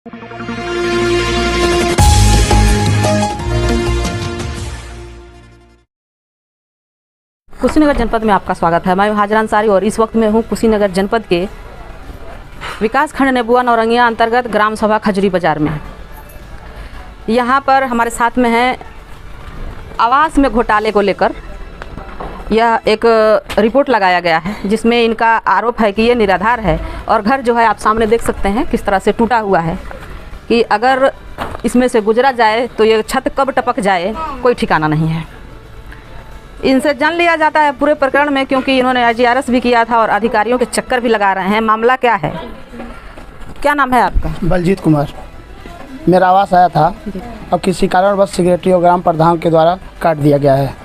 कुशीनगर जनपद में आपका स्वागत है। मैं हाजरा अंसारी और इस वक्त में हूँ कुशीनगर जनपद के विकास खंड नेबुआ नौरंगिया अंतर्गत ग्राम सभा खजूरी बाज़ार में। यहाँ पर हमारे साथ में है आवास में घोटाले को लेकर यह एक रिपोर्ट लगाया गया है, जिसमें इनका आरोप है कि ये निराधार है और घर जो है आप सामने देख सकते हैं किस तरह से टूटा हुआ है कि अगर इसमें से गुजरा जाए तो ये छत कब टपक जाए कोई ठिकाना नहीं है। इनसे जान लिया जाता है पूरे प्रकरण में, क्योंकि इन्होंने IGRS भी किया था और अधिकारियों के चक्कर भी लगा रहे हैं। मामला क्या है, क्या नाम है आपका? बलजीत कुमार। मेरा आवास आया था, अब किसी कारणवश सेक्रेटरी और ग्राम प्रधान के द्वारा काट दिया गया है।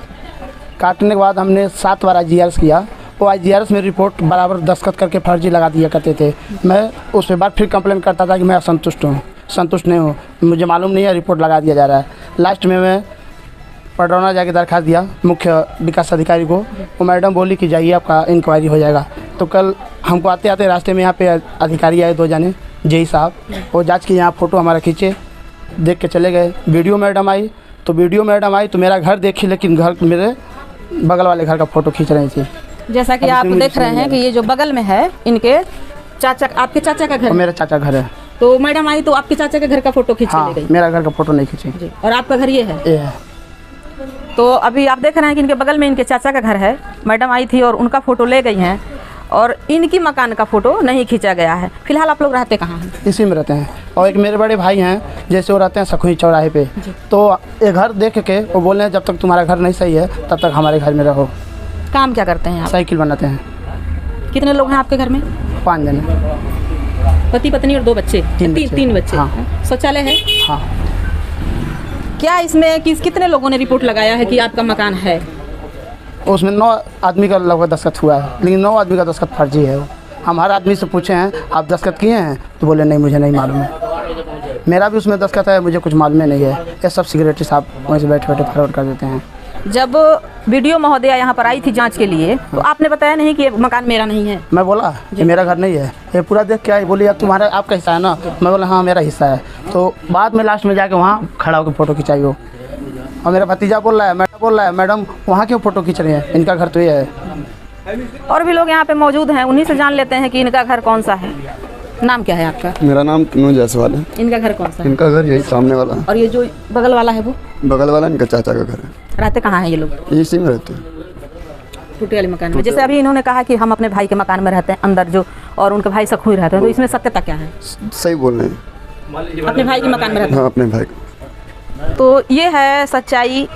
काटने के बाद हमने 7 बार IGRS किया। वो IGRS में रिपोर्ट बराबर दस्तखत करके फर्जी लगा दिया करते थे। मैं उस बाद फिर कंप्लेन करता था कि मैं असंतुष्ट हूँ, संतुष्ट नहीं हूँ, मुझे मालूम नहीं है, रिपोर्ट लगा दिया जा रहा है। लास्ट में मैं पडरौना जाके दरखास्त दिया मुख्य विकास अधिकारी को। वो मैडम बोली कि जाइए आपका इंक्वायरी हो जाएगा। तो कल हमको आते आते रास्ते में यहाँ पे अधिकारी आए 2 जने, जेई साहब, वो जांच के यहाँ फ़ोटो हमारा खींचे, देख के चले गए। वीडियो मैडम आई तो मेरा घर देखी, लेकिन घर मेरे बगल वाले घर का फ़ोटो खींच रही थी। जैसा कि आप देख रहे हैं कि ये जो बगल में है इनके चाचा, आपके चाचा का घर, मेरा चाचा घर है। तो मैडम आई तो आपके चाचा के घर का फ़ोटो खींच ले गई। मेरा घर का फ़ोटो नहीं खींची। और आपका घर ये है? ये है। तो अभी आप देख रहे हैं कि इनके बगल में इनके चाचा का घर है। मैडम आई थी और उनका फ़ोटो ले गई हैं और इनकी मकान का फ़ोटो नहीं खींचा गया है। फिलहाल आप लोग रहते कहाँ हैं? इसी में रहते हैं। और एक मेरे बड़े भाई हैं, जैसे वो रहते हैं सखुई चौराहे पे। तो ये घर देख के वो बोल रहे हैं जब तक तुम्हारा घर नहीं सही है तब तक हमारे घर में रहो। काम क्या करते हैं आप? साइकिल बनाते हैं। कितने लोग हैं आपके घर में? 5 जने, पति पत्नी और 2 बच्चे? 3 बच्चे। हाँ। शौचालय है? हाँ। क्या इसमें कितने लोगों ने रिपोर्ट लगाया है कि आपका मकान है? उसमें 9 आदमी का लगभग दस्तखत हुआ है, लेकिन 9 आदमी का दस्तखत फर्जी है। हम हर आदमी से पूछे हैं आप दस्तखत किए हैं, तो बोले नहीं मुझे नहीं मालूम है। मेरा भी उसमें दस्तखत है, मुझे कुछ मालूम नहीं है। ये सब सेक्रेटरी साहब वहीं से बैठे बैठे फॉरवर्ड कर देते हैं। जब वीडियो महोदया यहाँ पर आई थी जांच के लिए, तो आपने बताया नहीं कि ये मकान मेरा नहीं है? मैं बोला कि मेरा घर नहीं है। ये पूरा देख के आई, बोली यार तुम्हारा आपका हिस्सा है ना? मैं बोला हाँ मेरा हिस्सा है। तो बाद में लास्ट में जाके वहाँ खड़ा होकर फ़ोटो खिंचाई हो। और मेरा भतीजा बोल रहा है मैडम वहाँ क्यों फ़ोटो खींच रही है, इनका घर तो ये है। और भी लोग यहाँ पे मौजूद हैं, उन्हीं से जान लेते हैं कि इनका घर कौन सा है। नाम क्या है आपका? मेरा नाम तनु जायसवाल है। इनका घर कौन सा है? इनका घर यही सामने वाला है। और ये जो बगल वाला है वो? बगल वाला इनका चाचा का घर है। रहते कहाँ हैं ये लोग? इसी में रहते हैं, टूटे वाले मकान में। जैसे अभी इन्होंने कहा कि हम अपने भाई के मकान में रहते हैं अंदर जो, और उनके भाई सखुई रहते हैं, तो इसमें सत्यता क्या है? सही बोल रहे हैं, अपने भाई के मकान में रहते हैं। हाँ अपने भाई। तो ये है सच्चाई।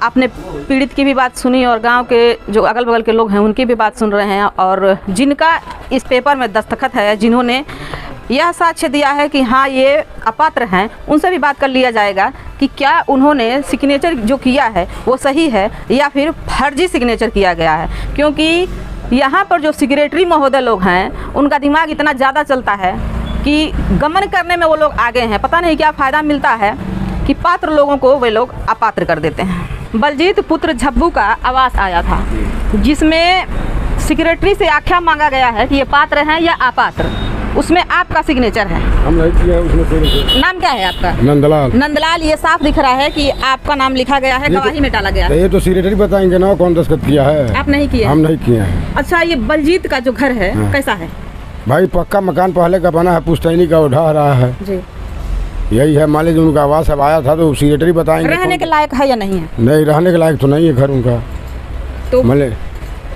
आपने पीड़ित की भी बात सुनी और गांव के जो अगल बगल के लोग हैं उनकी भी बात सुन रहे हैं। और जिनका इस पेपर में दस्तखत है, जिन्होंने यह साक्ष्य दिया है कि हाँ ये अपात्र हैं, उनसे भी बात कर लिया जाएगा कि क्या उन्होंने सिग्नेचर जो किया है वो सही है या फिर फर्जी सिग्नेचर किया गया है। क्योंकि यहाँ पर जो सेक्रेटरी महोदय लोग हैं उनका दिमाग इतना ज़्यादा चलता है कि गमन करने में वो लोग आगे हैं। पता नहीं क्या फ़ायदा मिलता है कि पात्र लोगों को वे लोग अपात्र कर देते हैं। बलजीत पुत्र झब्बू का आवास आया था, जिसमें सेक्रेटरी से आख्या मांगा गया है कि ये पात्र हैं या अपात्र। उसमें आपका सिग्नेचर है। हम नहीं किया उसमें। नाम क्या है आपका? नंदलाल। नंदलाल, ये साफ दिख रहा है कि आपका नाम लिखा गया है, गवाही में डाला गया है। ये तो सेक्रेटरी बताएंगे ना कौन दस्तखत किया है। आप नहीं किए? हम नहीं किए हैं। अच्छा, ये बलजीत का जो घर है कैसा है? भाई पक्का मकान पहले का बना है, पुश्तैनी का उठा रहा है जी। यही है। मान लीजिए उनका आवास अब आया था तो सेक्रेटरी बताएंगे। रहने के लायक है या नहीं है? नहीं, रहने के लायक तो नहीं है घर उनका। तो मतलब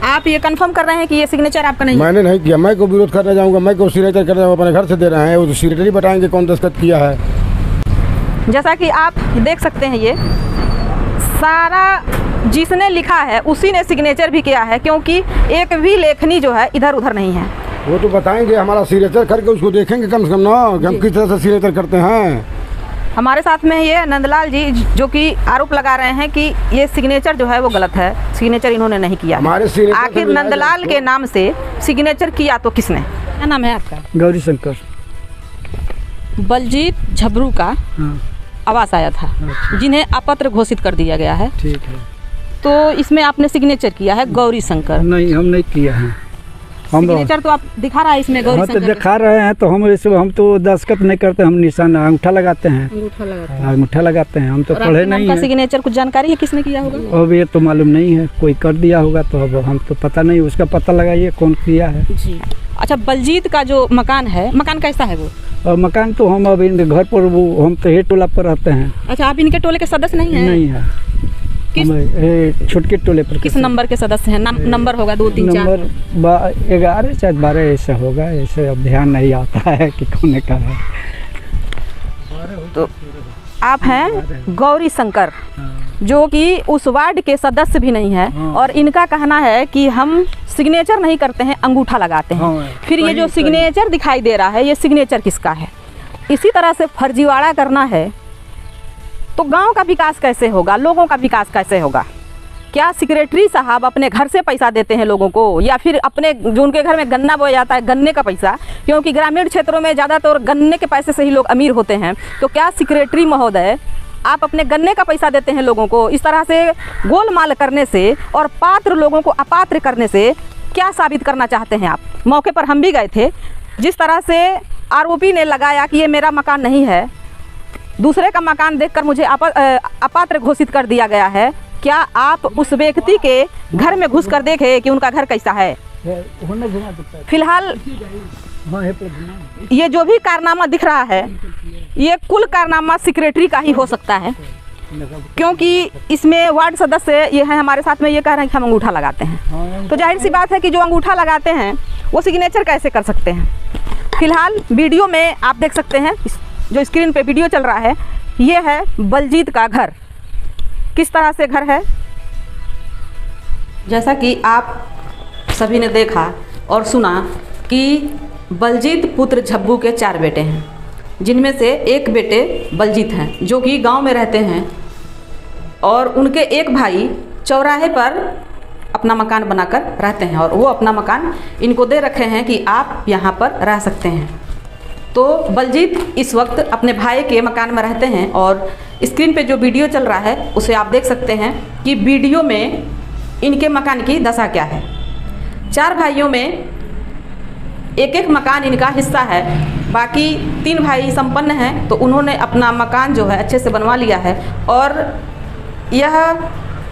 आप ये कंफर्म कर रहे हैं कि ये सिग्नेचर आपका नहीं है? मैंने नहीं किया। मैं को विरोध करने जाऊंगा, मैं को सिग्नेचर करने अपने घर से दे रहे हैं, वो तो सेक्रेटरी बताएंगे कौन दस्तखत किया है। जैसा कि आप देख सकते हैं, ये सारा जिसने लिखा है उसी ने सिग्नेचर भी किया है, क्योंकि एक भी लेखनी जो है इधर उधर नहीं है। वो तो बताएंगे, हमारा सिग्नेचर करके उसको देखेंगे कम से कम ना कि हम किस तरह से सिग्नेचर करते हैं। हमारे साथ में ये नंदलाल जी जो कि आरोप लगा रहे हैं कि ये सिग्नेचर जो है वो गलत है, सिग्नेचर इन्होंने नहीं किया। आखिर नंदलाल के नाम से सिग्नेचर किया तो किसने? क्या नाम है आपका? गौरी शंकर। बलजीत झब्रू का आवास आया था, जिन्हें अपात्र घोषित कर दिया गया है। ठीक है। तो इसमें आपने सिग्नेचर किया है गौरी शंकर? नहीं, हम नहीं किया है। हम सिग्नेचर तो आप दिखा रहा है इसमें गौरी हाँ तो शंकर दिखा रहे हैं, तो हम तो दस्तखत नहीं करते, हम निशान अंगूठा लगाते हैं, अंगूठा लगाते हैं। अंगूठा लगाते हैं, हम तो और पढ़े आपके नाम नहीं का हैं। सिग्नेचर कुछ जानकारी है किसने किया होगा? अब ये तो मालूम नहीं है, कोई कर दिया होगा, तो अब हम तो पता नहीं, उसका पता लगाइए कौन किया है। जी। अच्छा, बलजीत का जो मकान है, मकान कैसा है वो? और मकान तो हम अब इनके घर पर हम तो ये टोला पर रहते हैं। अच्छा, आप इनके टोले के सदस्य नहीं हैं? नहीं है, किस हम छोटके टोले पर। किस नंबर के सदस्य हैं? नंबर होगा 2 3 4? नंबर 11 शायद 12 ऐसा होगा, ऐसे अब ध्यान नहीं आता है कि कौन का है। तो आप हैं गौरी शंकर, जो कि उस वार्ड के सदस्य भी नहीं है, और इनका कहना है कि हम सिग्नेचर नहीं करते हैं, अंगूठा लगाते हैं। हाँ, फिर ये जो सिग्नेचर दिखाई दे रहा है, ये सिग्नेचर किसका है? इसी तरह से फर्जीवाड़ा करना है तो गांव का विकास कैसे होगा, लोगों का विकास कैसे होगा? क्या सेक्रेटरी साहब अपने घर से पैसा देते हैं लोगों को, या फिर अपने जो उनके घर में गन्ना बोया जाता है गन्ने का पैसा, क्योंकि ग्रामीण क्षेत्रों में ज़्यादातर गन्ने के पैसे से ही लोग अमीर होते हैं, तो क्या सेक्रेटरी महोदय आप अपने गन्ने का पैसा देते हैं लोगों को? इस तरह से गोलमाल करने से और पात्र लोगों को अपात्र करने से क्या साबित करना चाहते हैं आप? मौके पर हम भी गए थे। जिस तरह से आरोपी ने लगाया कि ये मेरा मकान नहीं है, दूसरे का मकान देखकर मुझे अपात्र घोषित कर दिया गया है, क्या आप उस व्यक्ति के घर में घुस कर देखे कि उनका घर कैसा है? फिलहाल ये जो भी कारनामा दिख रहा है, ये कुल कारनामा सेक्रेटरी का ही हो सकता है, क्योंकि इसमें वार्ड सदस्य ये हैं हमारे साथ में, ये कह रहे हैं कि हम अंगूठा लगाते हैं। तो जाहिर सी बात है कि जो अंगूठा लगाते हैं वो सिग्नेचर कैसे कर सकते हैं? फिलहाल वीडियो में आप देख सकते हैं, जो स्क्रीन पे वीडियो चल रहा है, ये है बलजीत का घर। किस तरह से घर है, जैसा कि आप सभी ने देखा और सुना कि बलजीत पुत्र झब्बू के 4 बेटे हैं, जिनमें से एक बेटे बलजीत हैं जो कि गांव में रहते हैं, और उनके एक भाई चौराहे पर अपना मकान बनाकर रहते हैं, और वो अपना मकान इनको दे रखे हैं कि आप यहाँ पर रह सकते हैं। तो बलजीत इस वक्त अपने भाई के मकान में रहते हैं, और स्क्रीन पे जो वीडियो चल रहा है उसे आप देख सकते हैं कि वीडियो में इनके मकान की दशा क्या है। 4 भाइयों में एक एक मकान इनका हिस्सा है, बाकी 3 भाई संपन्न हैं, तो उन्होंने अपना मकान जो है अच्छे से बनवा लिया है। और यह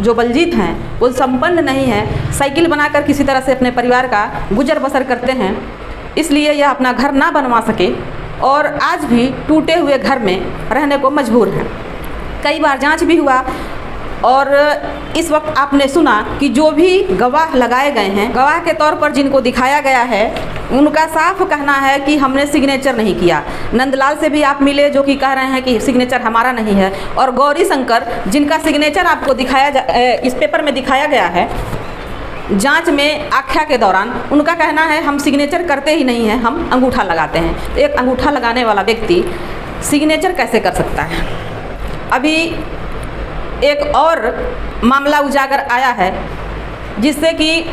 जो बलजीत हैं वो संपन्न नहीं है, साइकिल बनाकर किसी तरह से अपने परिवार का गुजर बसर करते हैं, इसलिए यह अपना घर ना बनवा सके और आज भी टूटे हुए घर में रहने को मजबूर हैं। कई बार जांच भी हुआ, और इस वक्त आपने सुना कि जो भी गवाह लगाए गए हैं, गवाह के तौर पर जिनको दिखाया गया है, उनका साफ कहना है कि हमने सिग्नेचर नहीं किया। नंदलाल से भी आप मिले जो कि कह रहे हैं कि सिग्नेचर हमारा नहीं है, और गौरी शंकर जिनका सिग्नेचर आपको इस पेपर में दिखाया गया है, जांच में आख्या के दौरान उनका कहना है हम सिग्नेचर करते ही नहीं हैं, हम अंगूठा लगाते हैं। एक अंगूठा लगाने वाला व्यक्ति सिग्नेचर कैसे कर सकता है? अभी एक और मामला उजागर आया है, जिससे कि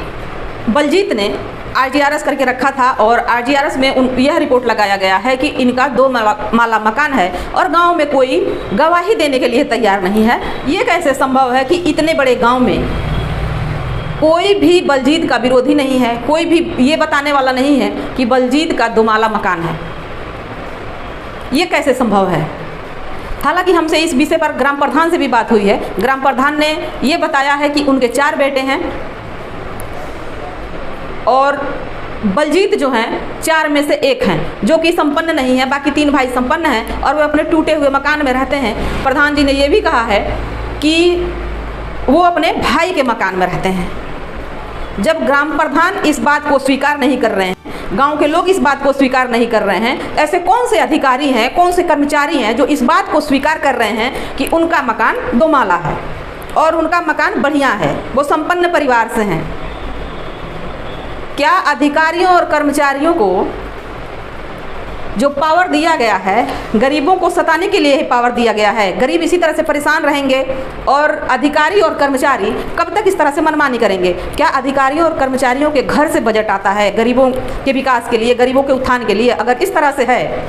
बलजीत ने आरजीआरएस करके रखा था, और आरजीआरएस में यह रिपोर्ट लगाया गया है कि इनका 2 माला मकान है, और गांव में कोई गवाही देने के लिए तैयार नहीं है। ये कैसे संभव है कि इतने बड़े गांव में कोई भी बलजीत का विरोधी नहीं है, कोई भी ये बताने वाला नहीं है कि बलजीत का 2 माला मकान है? ये कैसे संभव है? हालांकि हमसे इस विषय पर ग्राम प्रधान से भी बात हुई है। ग्राम प्रधान ने ये बताया है कि उनके 4 बेटे हैं, और बलजीत जो हैं 4 में से एक हैं जो कि संपन्न नहीं है, बाकी 3 भाई संपन्न हैं और वे अपने टूटे हुए मकान में रहते हैं। प्रधान जी ने ये भी कहा है कि वो अपने भाई के मकान में रहते हैं। जब ग्राम प्रधान इस बात को स्वीकार नहीं कर रहे हैं, गांव के लोग इस बात को स्वीकार नहीं कर रहे हैं, ऐसे कौन से अधिकारी हैं, कौन से कर्मचारी हैं जो इस बात को स्वीकार कर रहे हैं कि उनका मकान 2 माला है और उनका मकान बढ़िया है, वो संपन्न परिवार से हैं? क्या अधिकारियों और कर्मचारियों को जो पावर दिया गया है, गरीबों को सताने के लिए ही पावर दिया गया है? गरीब इसी तरह से परेशान रहेंगे और अधिकारी और कर्मचारी कब तक इस तरह से मनमानी करेंगे? क्या अधिकारियों और कर्मचारियों के घर से बजट आता है गरीबों के विकास के लिए, गरीबों के उत्थान के लिए? अगर इस तरह से है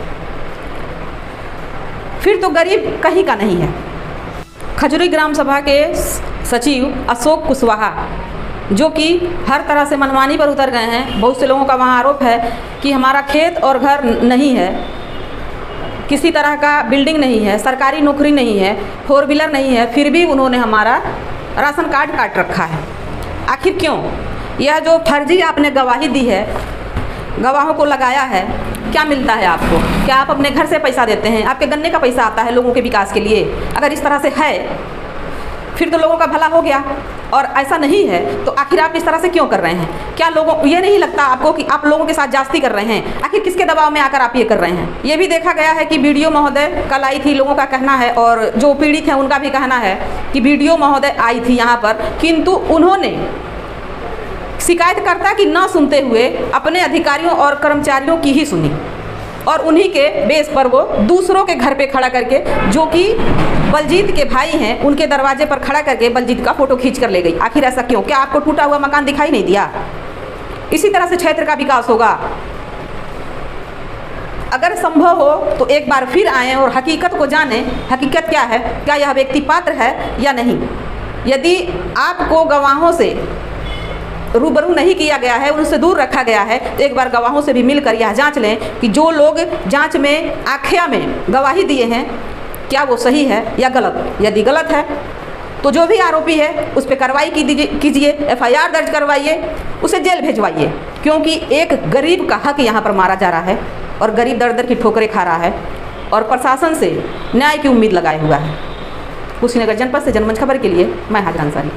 फिर तो गरीब कहीं का नहीं है। खजुरी ग्राम सभा के सचिव अशोक कुशवाहा जो कि हर तरह से मनमानी पर उतर गए हैं। बहुत से लोगों का वहाँ आरोप है कि हमारा खेत और घर नहीं है, किसी तरह का बिल्डिंग नहीं है, सरकारी नौकरी नहीं है, 4 व्हीलर नहीं है, फिर भी उन्होंने हमारा राशन कार्ड काट रखा है। आखिर क्यों? यह जो फर्जी आपने गवाही दी है, गवाहों को लगाया है, क्या मिलता है आपको? क्या आप अपने घर से पैसा देते हैं? आपके गन्ने का पैसा आता है लोगों के विकास के लिए? अगर इस तरह से है फिर तो लोगों का भला हो गया, और ऐसा नहीं है तो आखिर आप इस तरह से क्यों कर रहे हैं? क्या लोगों ये नहीं लगता आपको कि आप लोगों के साथ जास्ती कर रहे हैं? आखिर किसके दबाव में आकर आप ये कर रहे हैं? ये भी देखा गया है कि बीडीओ महोदय कल आई थी, लोगों का कहना है, और जो पीड़ित हैं उनका भी कहना है कि बीडीओ महोदय आई थी यहाँ पर, किंतु उन्होंने शिकायतकर्ता की ना सुनते हुए अपने अधिकारियों और कर्मचारियों की ही सुनी, और उन्हीं के बेस पर वो दूसरों के घर पे खड़ा करके, जो कि बलजीत के भाई हैं, उनके दरवाजे पर खड़ा करके बलजीत का फ़ोटो खींच कर ले गई। आखिर ऐसा क्यों? क्या आपको टूटा हुआ मकान दिखाई नहीं दिया? इसी तरह से क्षेत्र का विकास होगा। अगर संभव हो तो एक बार फिर आएँ और हकीकत को जानें। हकीकत क्या है? क्या यह व्यक्ति पात्र है या नहीं? यदि आपको गवाहों से रूबरू नहीं किया गया है, उनसे दूर रखा गया है, तो एक बार गवाहों से भी मिलकर यह जांच लें कि जो लोग जांच में आख्या में गवाही दिए हैं क्या वो सही है या गलत। यदि गलत है तो जो भी आरोपी है उस पर कार्रवाई कीजिए, FIR दर्ज करवाइए, उसे जेल भेजवाइए, क्योंकि एक गरीब का हक यहाँ पर मारा जा रहा है और गरीब दर दर की ठोकरें खा रहा है और प्रशासन से न्याय की उम्मीद लगाए हुआ है। कुशीनगर जनपद से जनमंच खबर के लिए मैं हाजरा अंसारी।